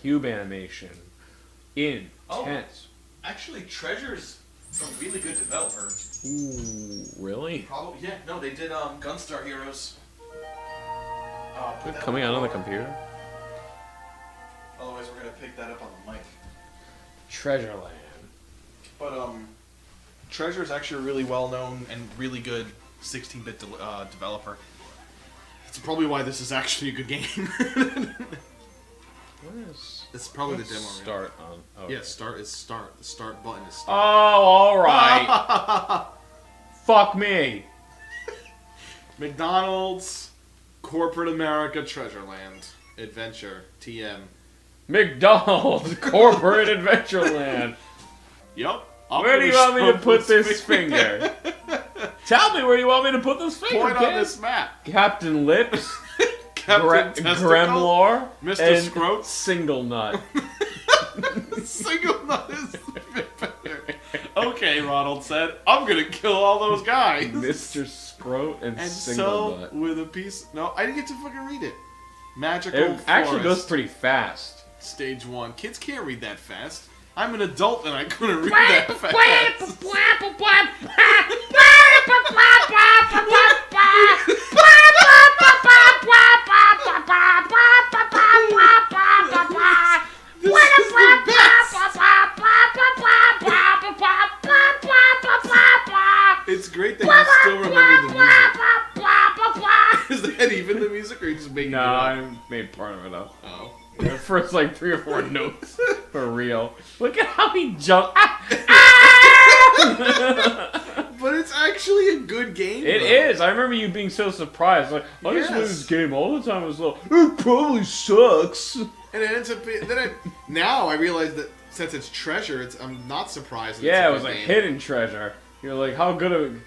cube animation. Intense. Oh, actually, Treasure's a really good developer. Ooh, really? Probably, yeah. No, they did Gunstar Heroes. Coming out on the computer? Otherwise, we're gonna pick that up on the mic. Treasureland. But Treasure's actually a really well-known and really good 16-bit developer. That's probably why this is actually a good game. It's probably the demo. Start on. Oh, yeah, start is start. The start button is oh, start. all right. Fuck me. McDonald's, Corporate America, Treasureland, Adventure, TM. McDonald's Corporate Adventureland. Yup. Where do you want me to put this finger? Tell me where you want me to put this finger. Point on this map. Captain Lips, Captain Gremlor, Mr. and Scroat. Single Nut. Single Nut is better. Okay, Ronald said, I'm gonna kill all those guys. Mr. Scroat and Single so, Nut. with a piece... No, I didn't get to fucking read it. Magical It Forest. actually goes pretty fast. Stage 1. Kids can't read that fast. I'm an adult and I couldn't read that fast. It's great that you still remember the music. Is that even the music or are you just making it up? I made part of it up. Oh. The first like 3 or 4 notes for real. Look at how he jumped. But it's actually a good game. It is. I remember you being so surprised. Like, I used to play this game all the time. I was like, it probably sucks. And it ends up being... Now I realize that since it's Treasure, I'm not surprised that Yeah, it it's was a a game. hidden treasure. You're like, how good of...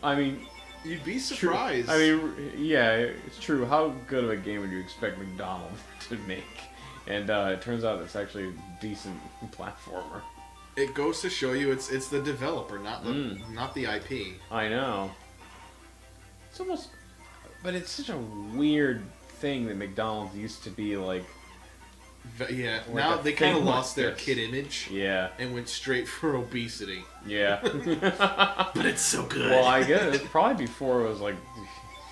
I mean... You'd be surprised. I mean, yeah, it's true. How good of a game would you expect McDonald's to make? And it turns out it's actually a decent platformer. It goes to show you it's the developer, not the IP. I know. It's almost... But it's such a weird thing that McDonald's used to be like... Yeah, like now they kind of thing lost like their this. kid image. Yeah. And went straight for obesity. Yeah. But it's so good. Well, I guess it's probably before it was like...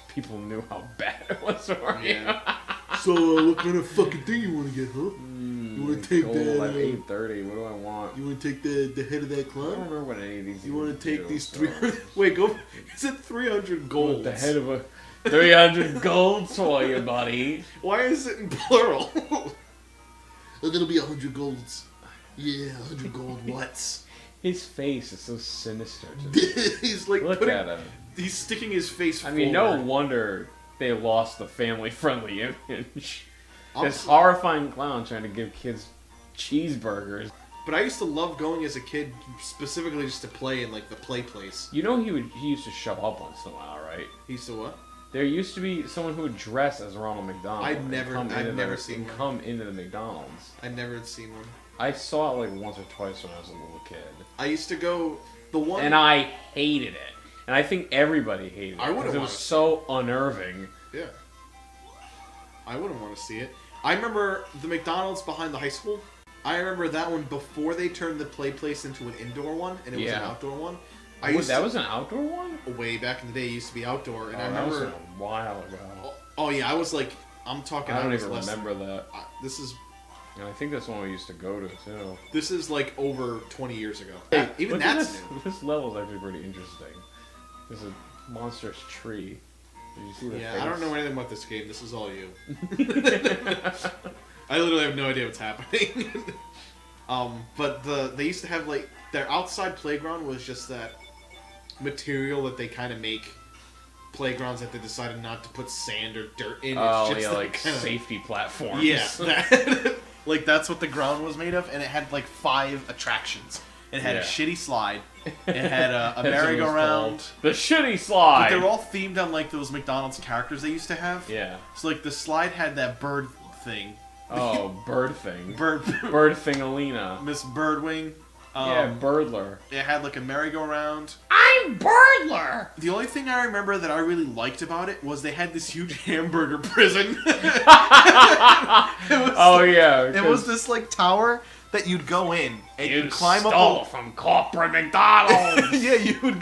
People knew how bad it was for you. Yeah. So, what kind of fucking thing you want to get, huh? You want to take Gold that... at 8:30. What do I want? You want to take the head of that I don't clan? remember what any of these. You want to take do, these so. 300... Wait, go... Is it 300 golds? The head of a 300 golds for you, buddy. Why is it in plural? It'll be 100 golds. Yeah, 100 gold what's? His face is so sinister. He's like Look at him. He's sticking his face I forward. mean, no wonder they lost the family-friendly image. This horrifying clown trying to give kids cheeseburgers. But I used to love going as a kid, specifically just to play in like the play place. You know he used to show up once in a while, right? He used to what? There used to be someone who would dress as Ronald McDonald. I've never seen one. Come into the McDonald's. I've never seen one. I saw it like once or twice when I was a little kid. I used to go the one, and I hated it. And I think everybody hated it. I wouldn't because it want was to so unnerving. Yeah. I wouldn't want to see it. I remember the McDonald's behind the high school. I remember that one before they turned the play place into an indoor one, and it was an outdoor one. That was an outdoor one? Way back in the day, it used to be outdoor, and I that remember... was a while ago. Oh yeah, I was like... I'm talking... I don't even remember that. This is... And I think that's one we used to go to, too. This is like over 20 years ago. Hey, even that's new. This level is actually pretty interesting. There's a monstrous tree. Did you see the face? I don't know anything about this game. This is all you. I literally have no idea what's happening. But they used to have like their outside playground was just that material that they kind of make playgrounds that they decided not to put sand or dirt in. Oh, it's just yeah, like kinda, safety platforms. Yeah, that, like that's what the ground was made of, and it had like 5 attractions. It had a shitty slide. It had a merry-go-round. The shitty slide! But they were all themed on like those McDonald's characters they used to have. Yeah. So like the slide had that bird thing. Oh, bird thing. Bird thing Alina. Miss Birdwing. Yeah, Birdler. It had like a merry-go-round. I'm I'm Burglar! The only thing I remember that I really liked about it was they had this huge hamburger prison. It was this like tower that you'd go in and you'd climb up from corporate McDonald's. Yeah, you would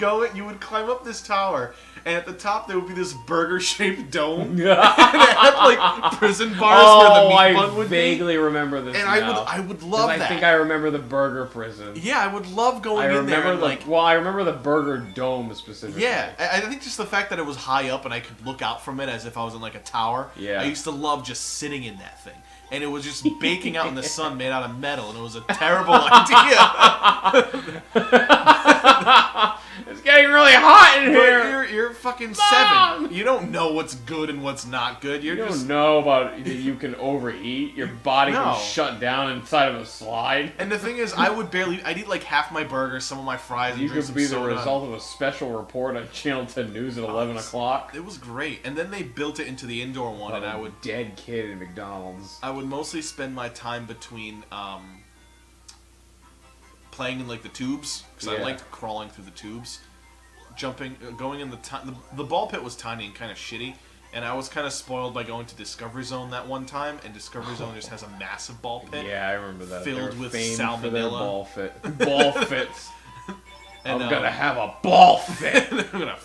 climb up this tower, and at the top there would be this burger-shaped dome. And it had like prison bars where the meat bun would be. I vaguely remember this. And now. I would love that. I think I remember the burger prison. Yeah, I would love going in there. And I remember the burger dome specifically. Yeah, I think just the fact that it was high up and I could look out from it as if I was in like a tower. Yeah. I used to love just sitting in that thing. And it was just baking out in the sun made out of metal, and it was a terrible idea. It's getting really hot in here. You're fucking 7. You don't know what's good and what's not good. You don't know about that you can overeat. Your body can shut down inside of a slide. And the thing is, I'd eat like half my burger, some of my fries, and drink some soda. You could be the result of a special report on Channel 10 News at 11 o'clock. It was great. And then they built it into the indoor one, and I would... dead kid in McDonald's. I would mostly spend my time between playing in like the tubes, because I liked crawling through the tubes, going in the ball pit was tiny and kind of shitty, and I was kind of spoiled by going to Discovery Zone that one time, and Discovery Zone just has a massive ball pit. Yeah, I remember that. Filled with salmonella. Ball fits. And, I'm gonna have a ball fit.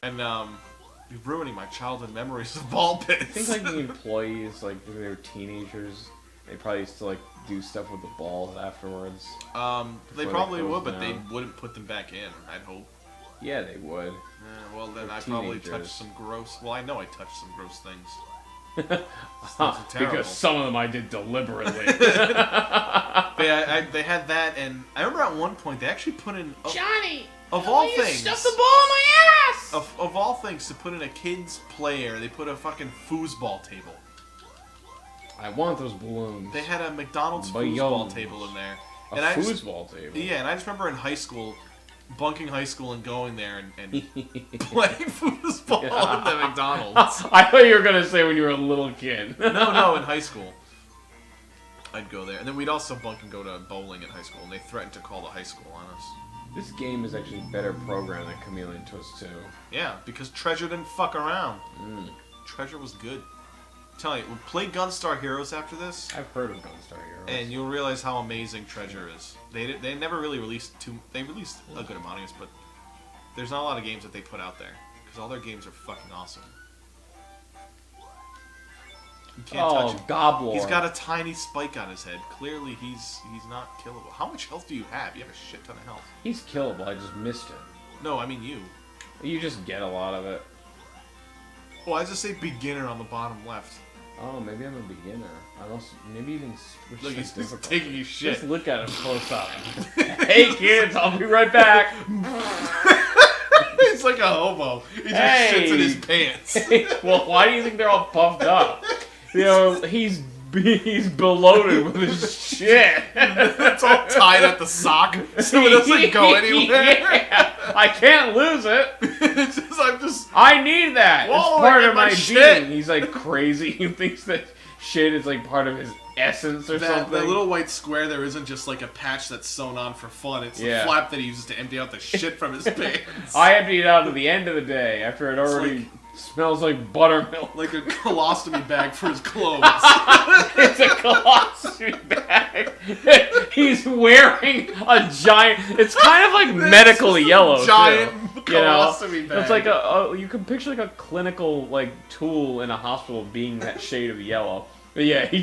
And you're ruining my childhood memories of ball pits. I think like the employees, like when they were teenagers, they probably used to like do stuff with the balls afterwards. They probably would, but they wouldn't put them back in, I'd hope. Yeah, they would. Well, then I probably touched some gross... Well, I know I touched some gross things. Because some of them I did deliberately. They had that, and I remember at one point they actually put in... Johnny! Of all things... Stuff the ball in my ass! Of all things, to put in a kid's play area, they put a fucking foosball table. I want those balloons. They had a McDonald's foosball table in there. A foosball table? Yeah, and I just remember in high school, bunking high school and going there and playing foosball at the McDonald's. I thought you were going to say when you were a little kid. No, in high school. I'd go there. And then we'd also bunk and go to bowling in high school, and they threatened to call the high school on us. This game is actually better programmed than Chameleon Twist 2. Yeah, because Treasure didn't fuck around. Treasure was good. I'm telling you, we'll play Gunstar Heroes after this. I've heard of Gunstar Heroes. And you'll realize how amazing Treasure is. They never really released They released a good amount of games, but there's not a lot of games that they put out there. Because all their games are fucking awesome. You can't touch him. Goblor. He's got a tiny spike on his head. Clearly, he's not killable. How much health do you have? You have a shit ton of health. He's killable. I just missed him. No, I mean you. You just get a lot of it. Well, I just say beginner on the bottom left. Oh, maybe I'm a beginner. Maybe even switch. Look, he's just taking his shit. Just look at him close up. Hey kids, I'll be right back. He's like a hobo. He just shits in his pants. Hey, well, why do you think they're all puffed up? You know, he's bloated with his shit. It's all tied at the sock, so it doesn't go anywhere. Yeah, I can't lose it. I need that. It's part of my being. He's like crazy. He thinks that shit is like part of his essence or something. That little white square there isn't just like a patch that's sewn on for fun. It's the flap that he uses to empty out the shit from his pants. I emptied it out at the end of the day after it already smells like buttermilk. Like a colostomy bag for his clothes. It's a colostomy bag. He's wearing a giant... It's kind of like medical yellow, giant too. Colostomy bag. It's like you can picture like a clinical like tool in a hospital being that shade of yellow. But yeah, he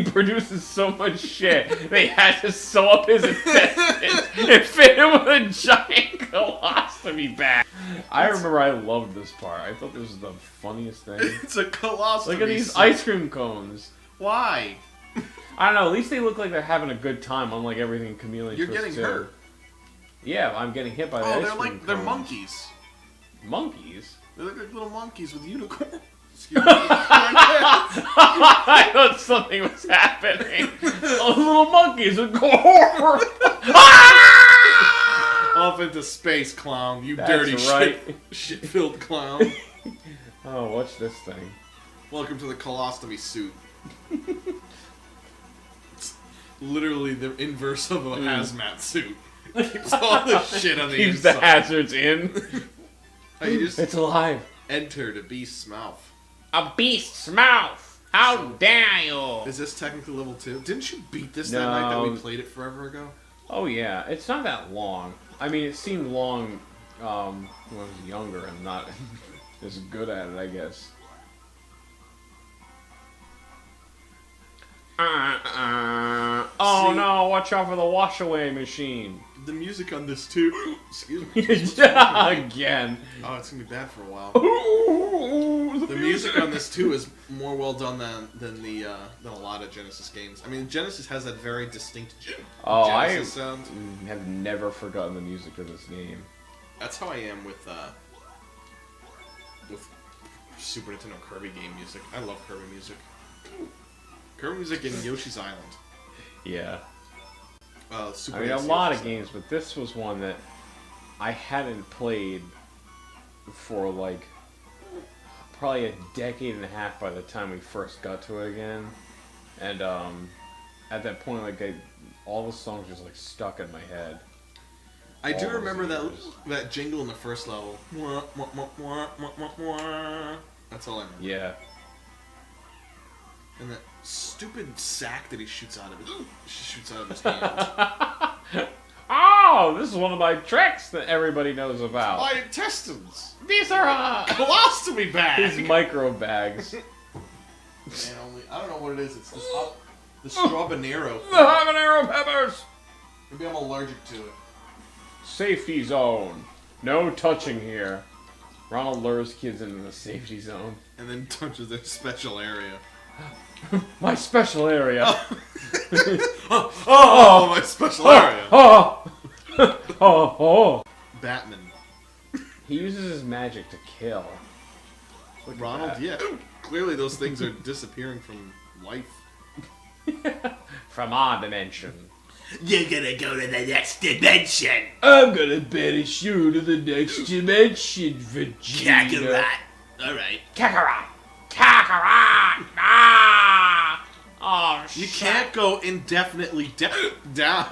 produces so much shit, they had to sew up his intestines and fit him with a giant colostomy bag. I remember I loved this part. I thought this was the funniest thing. It's a colostomy. Look at these ice cream cones. Why? I don't know, at least they look like they're having a good time, unlike everything in Chameleon Twist 2. You're getting hurt. Yeah, I'm getting hit by the ice cream cones. They're monkeys. Monkeys? They look like little monkeys with unicorns. Excuse me. I thought something was happening. Those little monkeys would go off into space, clown. You dirty shit-filled clown. Oh, watch this thing. Welcome to the colostomy suit. It's literally the inverse of a hazmat suit. Keeps all the shit on the Keeps the inside. hazards in. Oh, you just It's alive. enter the beast's mouth. A beast's mouth. How dare you? Is this technically level 2? Didn't you beat this No. that night that we played it forever ago? Oh yeah, it's not that long. I mean, it seemed long when I was younger and not as good at it, I guess. Oh See- no, watch out for the wash away machine. The music on this too. Excuse me. Again. Oh, it's gonna be bad for a while. The The music on this too is more well done than a lot of Genesis games. I mean, Genesis has that very distinct Genesis sound. I have never forgotten the music of this game. That's how I am with Super Nintendo Kirby game music. I love Kirby music. Kirby music in Yoshi's Island. Yeah. Super I mean, a NES lot of Yoshi's games, but this was one that I hadn't played for like probably a decade and a half by the time we first got to it again. And at that point, like all the songs just like stuck in my head. I do all those remember years. that jingle in the first level. That's all I remember. Yeah. And that stupid sack that he shoots out of his hand. Oh, this is one of my tricks that everybody knows about. My intestines! These are Colostomy bag! these micro bags. Man, I don't know what it is. It's the strawbanero. The habanero peppers. Maybe I'm allergic to it. Safety zone. No touching here. Ronald lures kids into the safety zone. And then touches their special area. My special area. Oh, my special area! Oh. Batman. He uses his magic to kill. Look at Ronald, that. yeah. Clearly those things are disappearing from life. From our dimension. You're gonna go to the next dimension! I'm gonna banish you to the next dimension, Vegeta. Kakarot! Alright. Kakarot! Kakarot! Ah! Oh, You shit. can't go indefinitely down.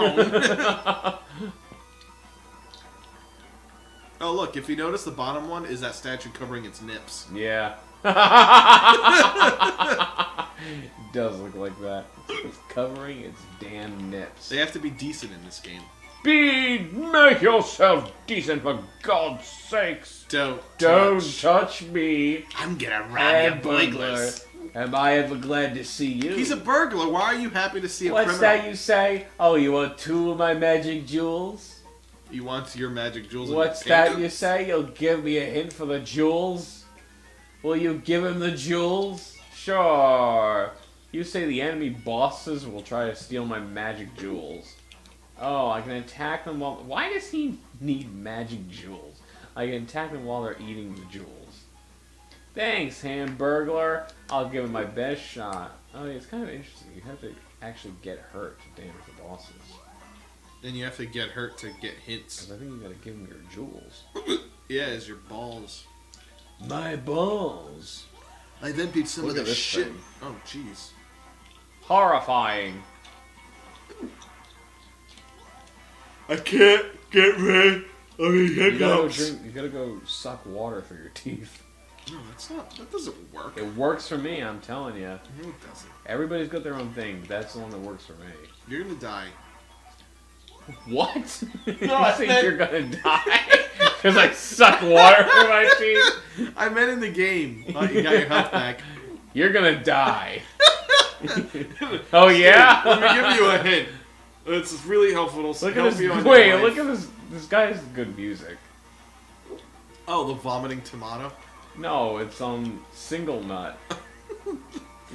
Oh, look, if you notice, the bottom one is that statue covering its nips. Yeah. It does look like that. It's covering its damn nips. They have to be decent in this game. Make yourself decent for God's sakes. Don't Touch me. I'm gonna rob your Burglar. burglars. Am I ever glad to see you? He's a burglar. Why are you happy to see a What's criminal? that you say? Oh, you want 2 of my magic jewels? You want your magic jewels? in What's your that pants? you say? You'll give me a hint for the jewels? Will you give him the jewels? Sure. You say the enemy bosses will try to steal my magic jewels. Oh, I can attack them while... Why does he need magic jewels? I can attack them while they're eating the jewels. Thanks, Hamburglar. I'll give him my best shot. Oh, yeah, it's kind of interesting. You have to actually get hurt to damage the bosses. Then you have to get hurt to get hints. Because I think you gotta give him your jewels. Yeah, it's your balls. My balls. I then beat some Look of at the this shit. thing. Oh, jeez. Horrifying. I can't get rid of the You gotta go hiccups. drink. You gotta go suck water through your teeth. No, that's not. That doesn't work. It works for me. I'm telling you. No, it doesn't. Everybody's got their own thing, but that's the one that works for me. You're gonna die. What? No, you I think meant- you're gonna die because I suck water through my teeth? I meant in the game. Oh, you got your health back. You're gonna die. Oh yeah. Let me give you a hint. It's really helpful. It'll Look at help this. you on Wait, your life. look at this. This guy has good music. Oh, the vomiting tomato. No, it's Single Nut.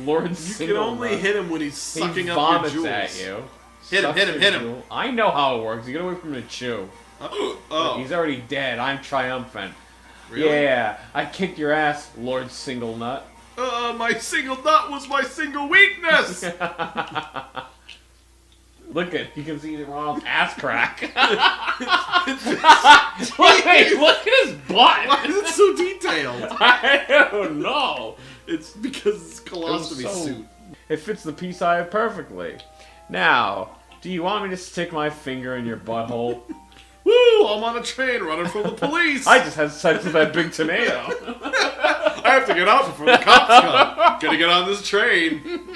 Lord You Single can only Nut. hit him when he's sucking He up vomits your jewels. at you. Hit him, Sucks hit him, your hit him. jewel. I know how it works. You get away from the chew. Oh, He's already dead. I'm triumphant. really? Yeah, I kicked your ass, Lord Single Nut. My single nut was my single weakness. Look at, you can see Ronald's ass crack. Wait, look at his butt. Why is it so detailed? I don't know. It's because it's colostomy so- suit. It fits the piece I have perfectly. Now, Do you want me to stick my finger in your butthole? Woo! I'm on a train running from the police. I just had sex with that big tomato. I have to get out before the cops come. Gotta get on this train.